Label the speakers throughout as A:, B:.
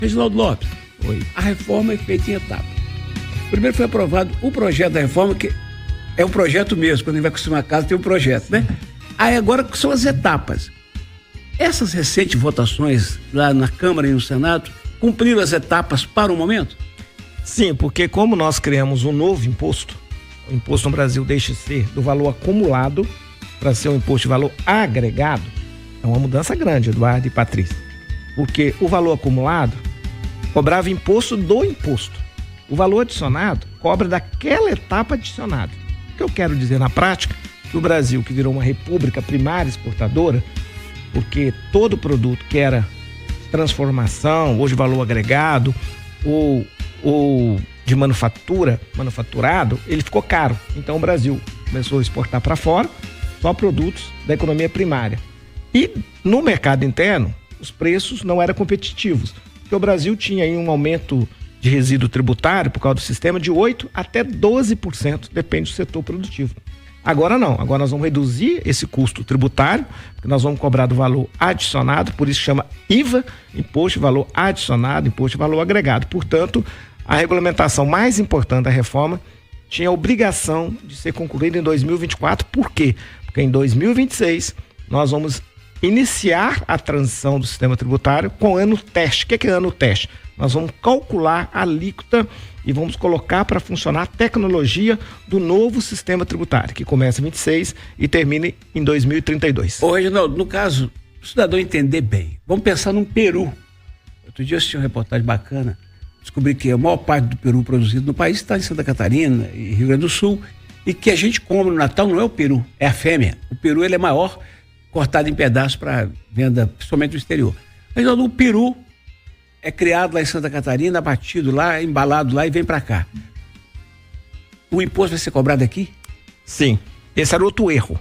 A: Reginaldo Lopes,
B: Oi.
A: a reforma é feita em etapas. Primeiro foi aprovado o projeto da reforma, que é um projeto mesmo, quando a gente vai construir uma casa tem um projeto, né? Aí agora são as etapas. Essas recentes votações lá na Câmara e no Senado cumpriram as etapas para o momento?
B: Sim, porque como nós criamos um novo imposto, o imposto no Brasil deixa de ser do valor acumulado para ser um imposto de valor agregado, é uma mudança grande, Eduardo e Patrícia. Porque o valor acumulado cobrava imposto do imposto. O valor adicionado cobra daquela etapa adicionada. O que eu quero dizer na prática, que o Brasil, que virou uma república primária exportadora, porque todo produto que era transformação, ou de valor agregado, ou de manufaturado, ele ficou caro. Então o Brasil começou a exportar para fora só produtos da economia primária. E no mercado interno, os preços não eram competitivos, porque o Brasil tinha aí um aumento de resíduo tributário por causa do sistema de 8% até 12%, depende do setor produtivo. Agora não, agora nós vamos reduzir esse custo tributário, porque nós vamos cobrar do valor adicionado, por isso chama IVA, Imposto de Valor Adicionado, Imposto de Valor Agregado. Portanto, a regulamentação mais importante da reforma tinha a obrigação de ser concluída em 2024. Por quê? Porque em 2026 nós vamos iniciar a transição do sistema tributário com ano teste. O que é ano teste? Nós vamos calcular a alíquota e vamos colocar para funcionar a tecnologia do novo sistema tributário, que começa em 26 e termina em 2032.
A: Ô, Reginaldo, no caso, o cidadão entender bem, vamos pensar num peru. Outro dia eu assisti uma reportagem bacana, descobri que a maior parte do peru produzido no país está em Santa Catarina e Rio Grande do Sul, e que a gente come no Natal não é o peru, é a fêmea. O peru ele é maior, cortado em pedaços para venda, principalmente no exterior. Reginaldo, o peru é criado lá em Santa Catarina, abatido lá, embalado lá e vem para cá. O imposto vai ser cobrado aqui?
B: Sim, esse era outro erro.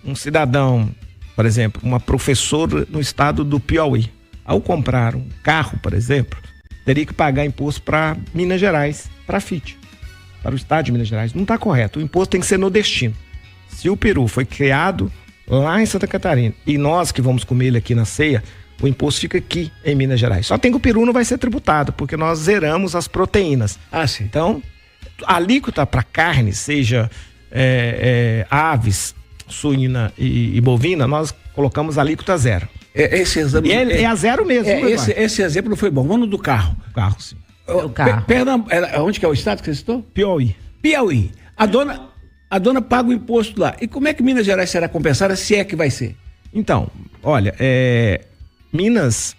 B: Um cidadão, por exemplo, uma professora no estado do Piauí, ao comprar um carro, por exemplo, teria que pagar imposto para Minas Gerais, para a FIT, para o estado de Minas Gerais. Não está correto, o imposto tem que ser no destino. Se o peru foi criado lá em Santa Catarina e nós que vamos comer ele aqui na ceia, o imposto fica aqui em Minas Gerais. Só tem que o peru não vai ser tributado, porque nós zeramos as proteínas.
A: Ah, sim.
B: Então, a alíquota para carne, seja aves, suína e bovina, nós colocamos alíquota zero.
A: Esse exame
B: é a zero mesmo.
A: Esse exemplo não foi bom. Vamos no do carro.
B: O carro, sim.
C: O carro.
A: Onde que é o estado que você citou?
B: Piauí.
A: Piauí. A dona paga o imposto lá. E como é que Minas Gerais será compensada, se é que vai ser?
B: Então, olha, Minas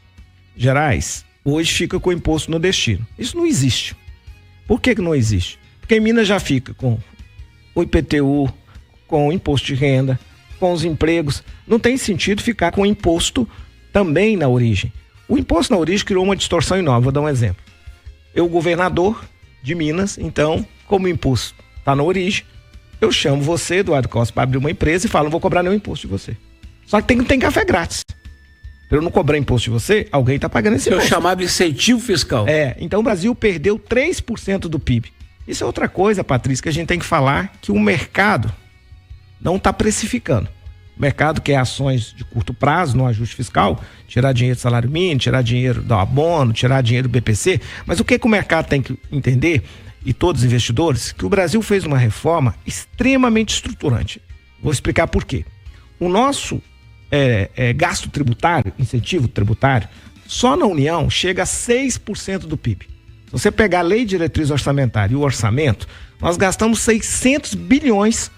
B: Gerais hoje fica com o imposto no destino. Isso não existe. Por que não existe? Porque em Minas já fica com o IPTU, com o imposto de renda, com os empregos. Não tem sentido ficar com o imposto também na origem. O imposto na origem criou uma distorção enorme. Vou dar um exemplo. Eu, governador de Minas, então, como o imposto está na origem, eu chamo você, Eduardo Costa, para abrir uma empresa e falo, não vou cobrar nenhum imposto de você. Só que tem café grátis. Para eu não cobrar imposto de você, alguém está pagando esse imposto.
A: Eu chamava de incentivo fiscal.
B: Então o Brasil perdeu 3% do PIB. Isso é outra coisa, Patrícia, que a gente tem que falar, que o mercado não está precificando. O mercado quer ações de curto prazo, no ajuste fiscal, tirar dinheiro do salário mínimo, tirar dinheiro do abono, tirar dinheiro do BPC. Mas o que o mercado tem que entender, e todos os investidores, que o Brasil fez uma reforma extremamente estruturante. Vou explicar por quê. O nosso gasto tributário, incentivo tributário, só na União chega a 6% do PIB. Se você pegar a Lei de Diretriz Orçamentária e o orçamento, nós gastamos 600 bilhões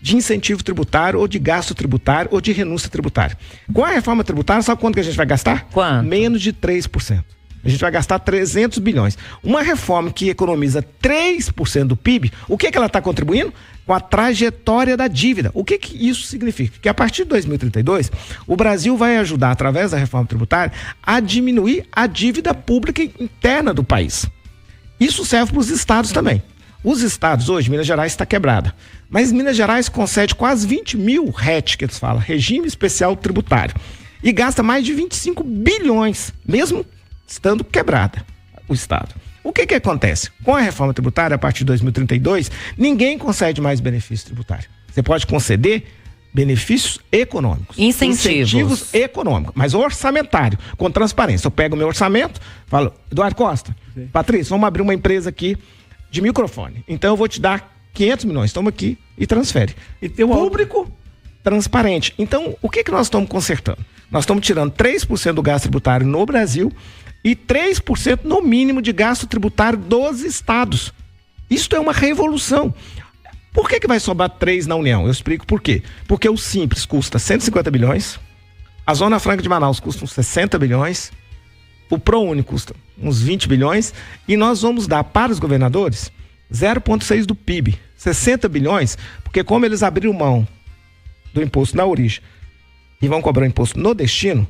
B: de incentivo tributário, ou de gasto tributário, ou de renúncia tributária. Com a reforma tributária, sabe quanto que a gente vai gastar?
C: Quanto?
B: Menos de 3%. A gente vai gastar 300 bilhões. Uma reforma que economiza 3% do PIB, o que ela está contribuindo? Com a trajetória da dívida. O que isso significa? Que a partir de 2032, o Brasil vai ajudar, através da reforma tributária, a diminuir a dívida pública interna do país. Isso serve para os estados também. Os estados hoje, Minas Gerais está quebrada, mas Minas Gerais concede quase 20 mil RET, que eles falam, Regime Especial Tributário, e gasta mais de 25 bilhões, mesmo estando quebrada o estado. O que acontece? Com a reforma tributária, a partir de 2032, ninguém concede mais benefício tributário. Você pode conceder benefícios econômicos.
C: Incentivos
B: econômicos, mas orçamentário, com transparência. Eu pego o meu orçamento, falo, Eduardo Costa, sim. Patrícia, vamos abrir uma empresa aqui de microfone. Então eu vou te dar 500 milhões, toma aqui e transfere. E tem um público transparente. Então, o que nós estamos consertando? Nós estamos tirando 3% do gasto tributário no Brasil e 3% no mínimo de gasto tributário dos estados. Isso é uma revolução. Por que vai sobrar 3 na União? Eu explico por quê. Porque o Simples custa 150 bilhões, a Zona Franca de Manaus custa uns 60 bilhões, o ProUni custa uns 20 bilhões e nós vamos dar para os governadores 0,6 do PIB, 60 bilhões, porque como eles abriram mão do imposto na origem e vão cobrar o imposto no destino,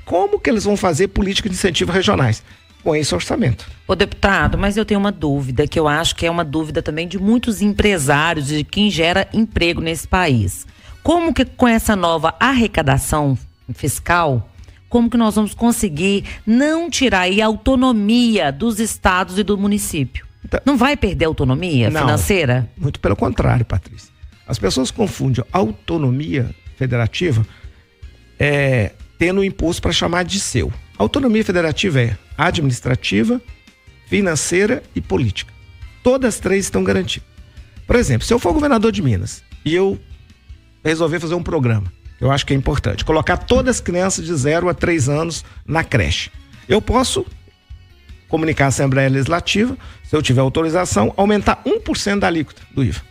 B: como que eles vão fazer política de incentivo regionais? Com esse orçamento.
C: Ô deputado, mas eu tenho uma dúvida, que eu acho que é uma dúvida também de muitos empresários, de quem gera emprego nesse país. Como que com essa nova arrecadação fiscal, como que nós vamos conseguir não tirar aí a autonomia dos estados e do município? Então, não vai perder a autonomia financeira?
B: Muito pelo contrário, Patrícia. As pessoas confundem autonomia federativa tendo o imposto para chamar de seu. A autonomia federativa é administrativa, financeira e política. Todas as 3 estão garantidas. Por exemplo, se eu for governador de Minas e eu resolver fazer um programa, eu acho que é importante, colocar todas as crianças de 0 a 3 anos na creche. Eu posso comunicar à Assembleia Legislativa, se eu tiver autorização, aumentar 1% da alíquota do IVA.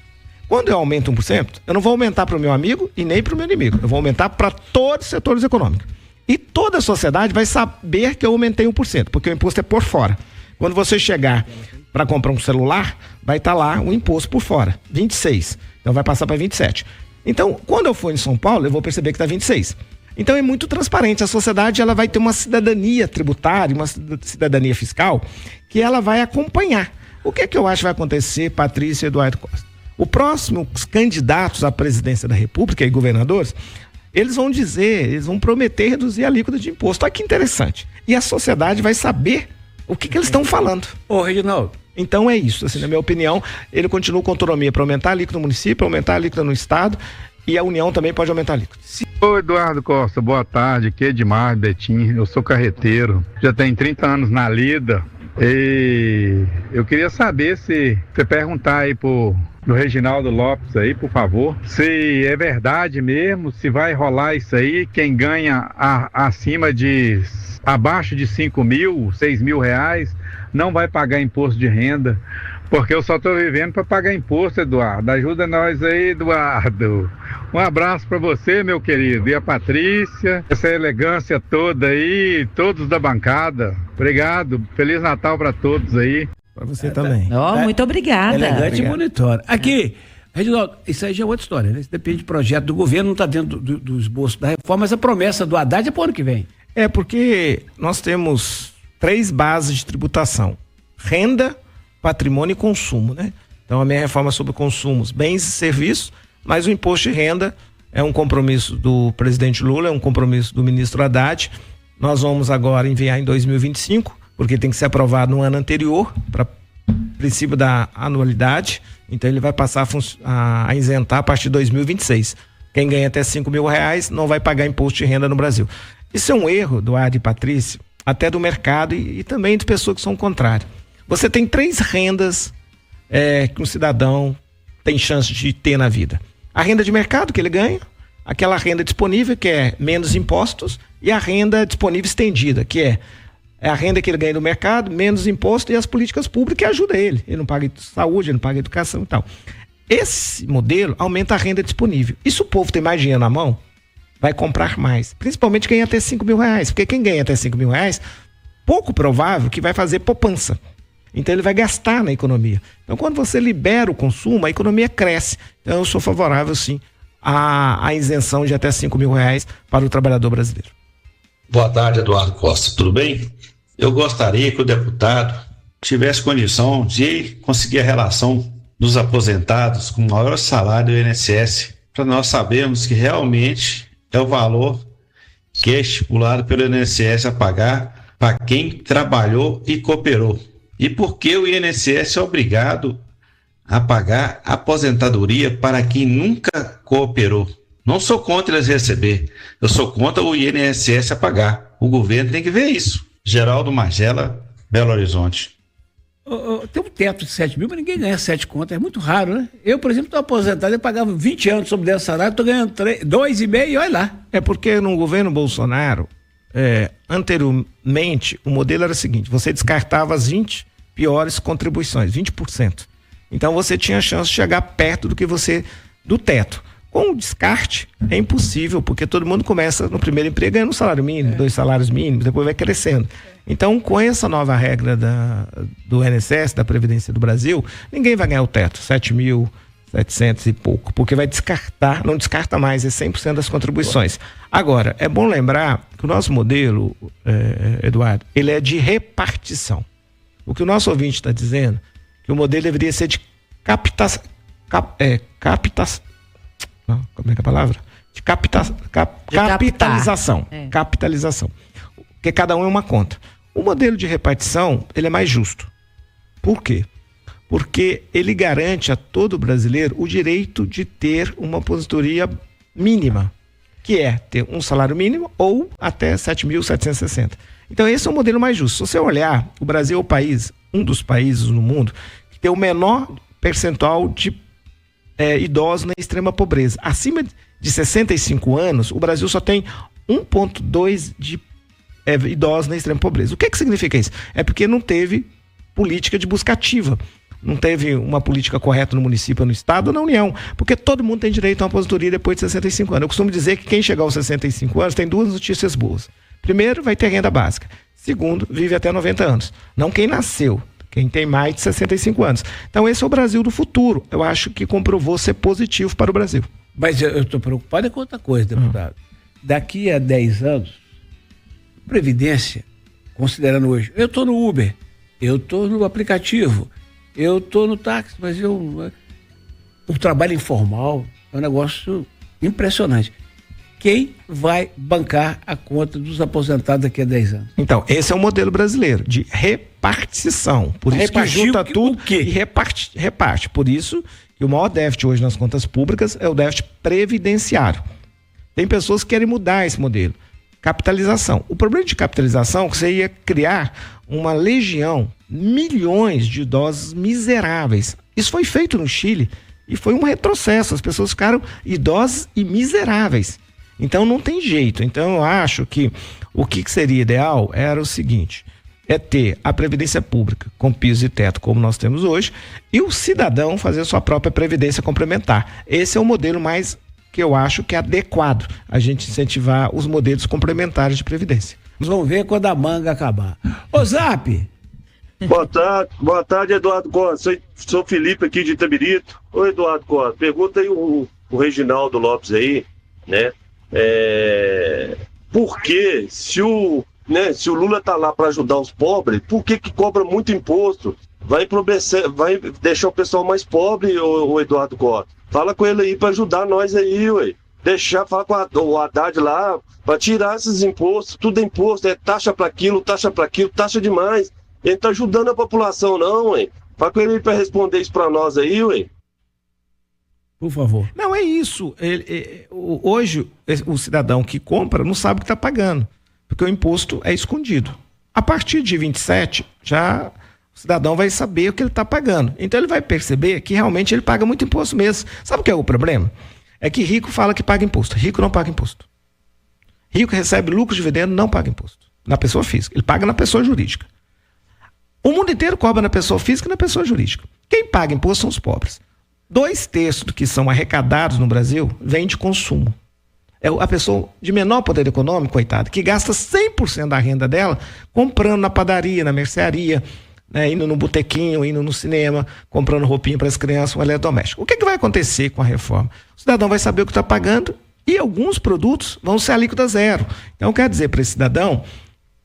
B: Quando eu aumento 1%, eu não vou aumentar para o meu amigo e nem para o meu inimigo. Eu vou aumentar para todos os setores econômicos. E toda a sociedade vai saber que eu aumentei 1%, porque o imposto é por fora. Quando você chegar para comprar um celular, vai estar lá o imposto por fora, 26. Então vai passar para 27. Então, quando eu for em São Paulo, eu vou perceber que está 26. Então é muito transparente. A sociedade ela vai ter uma cidadania tributária, uma cidadania fiscal, que ela vai acompanhar. O que é que eu acho que vai acontecer, Patrícia e Eduardo Costa? Os próximos candidatos à presidência da República e governadores, eles vão prometer reduzir a alíquota de imposto. Olha que interessante. E a sociedade vai saber o que eles estão falando.
A: Ô, Reginaldo.
B: Então é isso, assim, na minha opinião, ele continua com autonomia para aumentar a alíquota no município, aumentar a alíquota no estado, e a União também pode aumentar a alíquota.
D: Ô Eduardo Costa, boa tarde, que demais, Betinho, eu sou carreteiro, já tenho 30 anos na lida, e eu queria saber se você perguntar aí pro Reginaldo Lopes aí, por favor, se é verdade mesmo, se vai rolar isso aí, quem ganha abaixo de 5 mil, 6 mil reais, não vai pagar imposto de renda, porque eu só estou vivendo para pagar imposto, Eduardo. Ajuda nós aí, Eduardo. Um abraço para você, meu querido, e a Patrícia, essa elegância toda aí, todos da bancada. Obrigado, Feliz Natal para todos aí.
B: Para você também.
C: Muito obrigada.
A: Elegante e monitora. Aqui, Reginaldo, isso aí já é outra história, né? Isso depende do projeto do governo, não está dentro do esboço da reforma, mas a promessa do Haddad é para o ano que vem.
B: É porque nós temos 3 bases de tributação: renda, patrimônio e consumo, né? Então a minha reforma sobre consumos, bens e serviços, mas o imposto de renda é um compromisso do presidente Lula, é um compromisso do ministro Haddad. Nós vamos agora enviar em 2025, porque tem que ser aprovado no ano anterior, para princípio da anualidade. Então ele vai passar a isentar a partir de 2026. Quem ganha até 5 mil reais não vai pagar imposto de renda no Brasil. Isso é um erro, Eduardo e Patrícia, até do mercado e também de pessoas que são contrárias. Você tem 3 rendas que um cidadão tem chance de ter na vida. A renda de mercado que ele ganha, aquela renda disponível que é menos impostos, e a renda disponível estendida, que é a renda que ele ganha do mercado, menos imposto, e as políticas públicas que ajudam ele. Ele não paga saúde, ele não paga educação e tal. Esse modelo aumenta a renda disponível. E se o povo tem mais dinheiro na mão, vai comprar mais. Principalmente quem ganha até 5 mil reais. Porque quem ganha até 5 mil reais, pouco provável que vai fazer poupança. Então ele vai gastar na economia. Então quando você libera o consumo, a economia cresce. Então eu sou favorável sim à isenção de até 5 mil reais para o trabalhador brasileiro.
E: Boa tarde, Eduardo Costa, tudo bem? Eu gostaria que o deputado tivesse condição de conseguir a relação dos aposentados com o maior salário do INSS, para nós sabermos que realmente é o valor que é estipulado pelo INSS a pagar para quem trabalhou e cooperou. E por que o INSS é obrigado a pagar aposentadoria para quem nunca cooperou? Não sou contra eles receber. Eu sou contra o INSS a pagar. O governo tem que ver isso. Geraldo Magela, Belo Horizonte.
A: Tem um teto de 7 mil, mas ninguém ganha 7 contas. É muito raro, né? Eu, por exemplo, estou aposentado, eu pagava 20 anos sobre 10 salários, estou ganhando 2,5 e olha lá.
B: É porque no governo Bolsonaro, anteriormente, o modelo era o seguinte: você descartava as 20 piores contribuições, 20%. Então você tinha a chance de chegar perto do teto. Com o descarte, é impossível, porque todo mundo começa no primeiro emprego ganhando um salário mínimo, 2 salários mínimos, depois vai crescendo. Então, com essa nova regra do INSS, da Previdência do Brasil, ninguém vai ganhar o teto, 7.700 e pouco, porque vai descartar, não descarta mais, é 100% das contribuições. Agora, é bom lembrar que o nosso modelo, Eduardo, ele é de repartição. O que o nosso ouvinte está dizendo, que o modelo deveria ser de captação. Como é que é a palavra? De capitalização. Capitalização. Porque cada um é uma conta. O modelo de repartição, ele é mais justo. Por quê? Porque ele garante a todo brasileiro o direito de ter uma aposentadoria mínima, que é ter um salário mínimo ou até 7.760. Então esse é o modelo mais justo. Se você olhar, o Brasil é o país, um dos países no mundo, que tem o menor percentual de idosos na extrema pobreza. Acima de 65 anos, o Brasil só tem 1,2 de idosos na extrema pobreza. O que significa isso? É porque não teve política de busca ativa. Não teve uma política correta no município, no estado ou na União. Porque todo mundo tem direito a uma aposentadoria depois de 65 anos. Eu costumo dizer que quem chegar aos 65 anos tem 2 notícias boas. Primeiro, vai ter renda básica. Segundo, vive até 90 anos. Não quem nasceu. Quem tem mais de 65 anos. Então esse é o Brasil do futuro. Eu acho que comprovou ser positivo para o Brasil.
A: Mas eu estou preocupado com outra coisa, deputado. Daqui a 10 anos, Previdência, considerando hoje, eu estou no Uber, eu estou no aplicativo, eu estou no táxi, mas o trabalho informal é um negócio impressionante. Quem vai bancar a conta dos aposentados daqui a 10 anos?
B: Então, esse é o modelo brasileiro de repartição. Por isso que junta tudo e reparte. Por isso que o maior déficit hoje nas contas públicas é o déficit previdenciário. Tem pessoas que querem mudar esse modelo. Capitalização. O problema de capitalização é que você ia criar uma legião, milhões de idosos miseráveis. Isso foi feito no Chile e foi um retrocesso. As pessoas ficaram idosas e miseráveis. Então não tem jeito. Então eu acho que o que seria ideal era o seguinte: é ter a previdência pública com piso e teto como nós temos hoje e o cidadão fazer sua própria previdência complementar. Esse é o modelo mais que eu acho que é adequado a gente incentivar os modelos complementares de previdência.
A: Vamos ver quando a manga acabar. Ô Zap!
F: Boa tarde, Eduardo Costa. Sou Felipe aqui de Itabirito. Ô Eduardo Costa, pergunta aí o Reginaldo Lopes aí, né? Por que se o Lula tá lá para ajudar os pobres, por que cobra muito imposto? Vai deixar o pessoal mais pobre, o Eduardo Costa. Fala com ele aí para ajudar nós aí, ué. Fala com o Haddad lá para tirar esses impostos. Tudo é imposto, é taxa para aquilo, taxa demais. Ele não tá ajudando a população não, ué. Fala com ele aí para responder isso para nós aí, ué.
A: Por favor.
B: Não, é isso. Hoje, o cidadão que compra não sabe o que está pagando, porque o imposto é escondido. A partir de 27, já o cidadão vai saber o que ele está pagando. Então ele vai perceber que realmente ele paga muito imposto mesmo. Sabe o que é o problema? É que rico fala que paga imposto. Rico não paga imposto. Rico recebe lucro de dividendo, não paga imposto. Na pessoa física. Ele paga na pessoa jurídica. O mundo inteiro cobra na pessoa física e na pessoa jurídica. Quem paga imposto são os pobres. 2/3 do que são arrecadados no Brasil vem de consumo. É a pessoa de menor poder econômico, coitada, que gasta 100% da renda dela comprando na padaria, na mercearia, né, indo no botequinho, indo no cinema, comprando roupinha para as crianças, um eletrodoméstico. O que vai acontecer com a reforma? O cidadão vai saber o que está pagando e alguns produtos vão ser alíquota zero. Então, quer dizer para esse cidadão,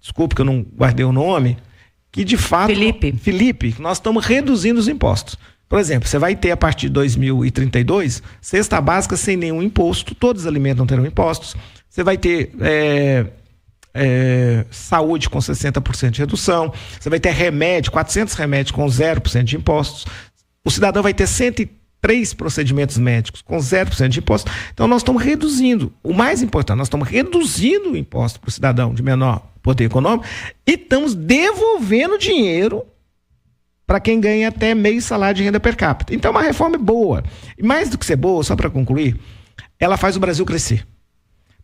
B: desculpe que eu não guardei o nome, que de fato... Felipe, nós estamos reduzindo os impostos. Por exemplo, você vai ter a partir de 2032 cesta básica sem nenhum imposto, todos os alimentos não terão impostos. Você vai ter saúde com 60% de redução, você vai ter remédio, 400 remédios com 0% de impostos. O cidadão vai ter 3 procedimentos médicos com 0% de imposto. Então nós estamos reduzindo, o mais importante, nós estamos reduzindo o imposto para o cidadão de menor poder econômico e estamos devolvendo dinheiro para quem ganha até meio salário de renda per capita. Então é uma reforma boa. E mais do que ser boa, só para concluir, ela faz o Brasil crescer.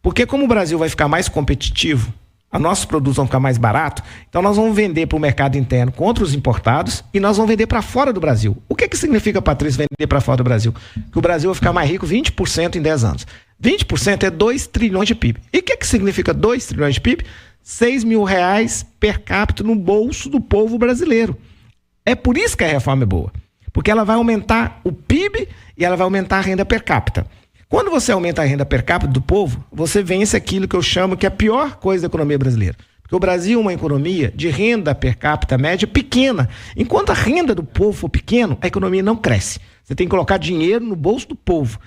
B: Porque como o Brasil vai ficar mais competitivo, os nossos produtos vão ficar mais baratos, então nós vamos vender para o mercado interno contra os importados e nós vamos vender para fora do Brasil. O que significa, Patrícia, vender para fora do Brasil? Que o Brasil vai ficar mais rico 20% em 10 anos. 20% é 2 trilhões de PIB. E o que significa 2 trilhões de PIB? 6 mil reais per capita no bolso do povo brasileiro. É por isso que a reforma é boa. Porque ela vai aumentar o PIB e ela vai aumentar a renda per capita. Quando você aumenta a renda per capita do povo, você vence aquilo que eu chamo que é a pior coisa da economia brasileira. Porque o Brasil é uma economia de renda per capita média pequena. Enquanto a renda do povo for pequena, a economia não cresce. Você tem que colocar dinheiro no bolso do povo.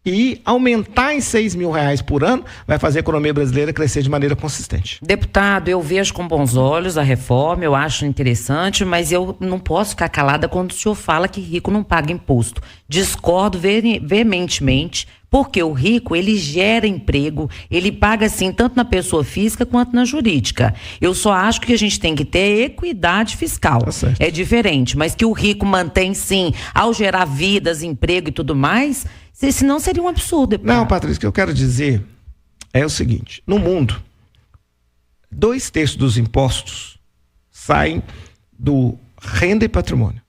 B: E aumentar em 6 mil reais por ano vai fazer a economia brasileira crescer de maneira consistente.
C: Deputado, eu vejo com bons olhos a reforma, eu acho interessante, mas eu não posso ficar calada quando o senhor fala que rico não paga imposto. Discordo veementemente, porque o rico, ele gera emprego, ele paga assim tanto na pessoa física quanto na jurídica. Eu só acho que a gente tem que ter equidade fiscal.
B: Tá certo.
C: É diferente, mas que o rico mantém sim, ao gerar vidas, emprego e tudo mais, senão seria um absurdo. Deputado.
B: Não, Patrícia, o que eu quero dizer é o seguinte, no mundo, 2/3 dos impostos saem do renda e patrimônio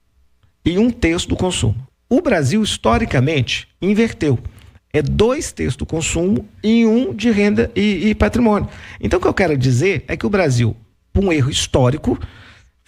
B: e 1/3 do consumo. O Brasil, historicamente, inverteu. É 2/3 do consumo e 1 de renda e patrimônio. Então, o que eu quero dizer é que o Brasil, por um erro histórico,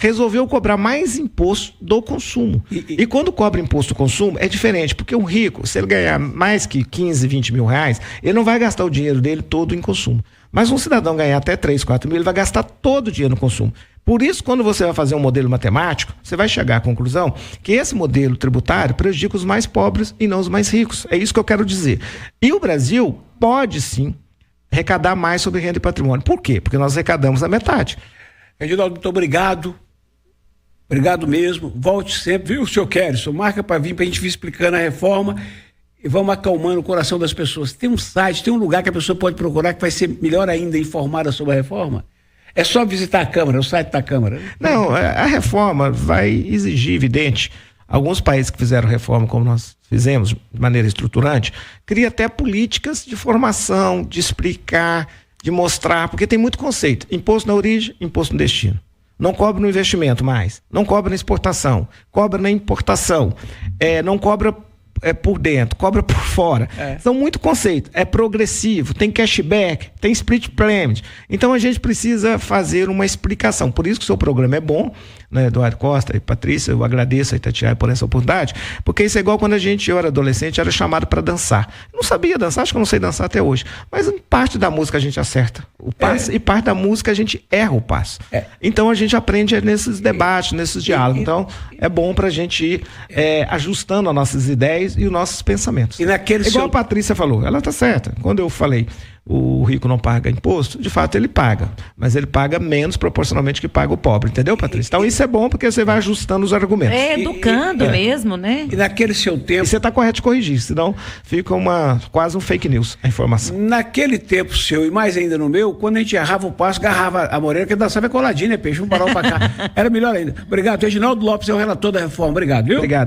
B: resolveu cobrar mais imposto do consumo. E quando cobra imposto do consumo, é diferente, porque o rico, se ele ganhar mais que 15, 20 mil reais, ele não vai gastar o dinheiro dele todo em consumo. Mas um cidadão ganhar até 3, 4 mil, ele vai gastar todo o dinheiro no consumo. Por isso, quando você vai fazer um modelo matemático, você vai chegar à conclusão que esse modelo tributário prejudica os mais pobres e não os mais ricos. É isso que eu quero dizer. E o Brasil pode, sim, arrecadar mais sobre renda e patrimônio. Por quê? Porque nós arrecadamos a metade.
A: Reginaldo, muito obrigado. Obrigado mesmo. Volte sempre, viu, senhor Kerrison? Marca para vir, para a gente vir explicando a reforma e vamos acalmando o coração das pessoas. Tem um site, tem um lugar que a pessoa pode procurar que vai ser melhor ainda informada sobre a reforma? É só visitar a Câmara, o site da Câmara?
B: Não, a reforma vai exigir, evidente, alguns países que fizeram reforma como nós fizemos, de maneira estruturante, cria até políticas de formação, de explicar, de mostrar, porque tem muito conceito. Imposto na origem, imposto no destino. Não cobra no investimento mais, não cobra na exportação, cobra na importação, não cobra por dentro, cobra por fora. São muito conceitos. É progressivo, tem cashback, tem split payment. Então a gente precisa fazer uma explicação. Por isso que o seu programa é bom, né, Eduardo Costa e Patrícia, eu agradeço a Itatiaia por essa oportunidade, porque isso é igual quando eu era adolescente, era chamado para dançar. Eu não sabia dançar, acho que eu não sei dançar até hoje. Mas em parte da música a gente acerta o passo e parte da música a gente erra o passo. Então a gente aprende nesses debates, nesses diálogos. Então é bom para a gente ir ajustando as nossas ideias e os nossos pensamentos. Igual a Patrícia falou, ela está certa. Quando eu falei o rico não paga imposto, de fato ele paga, mas ele paga menos proporcionalmente que paga o pobre, entendeu, Patrícia? Então isso é bom porque você vai ajustando os argumentos.
C: Educando mesmo, né?
A: E naquele seu tempo...
B: E você está correto de corrigir, senão fica quase um fake news a informação.
A: Naquele tempo seu e mais ainda no meu, quando a gente errava o passo, agarrava a Moreira, que dançava coladinha, né, peixe? Um farol pra cá. Era melhor ainda. Obrigado. Reginaldo Lopes é o relator da reforma. Obrigado, viu?
B: Obrigado.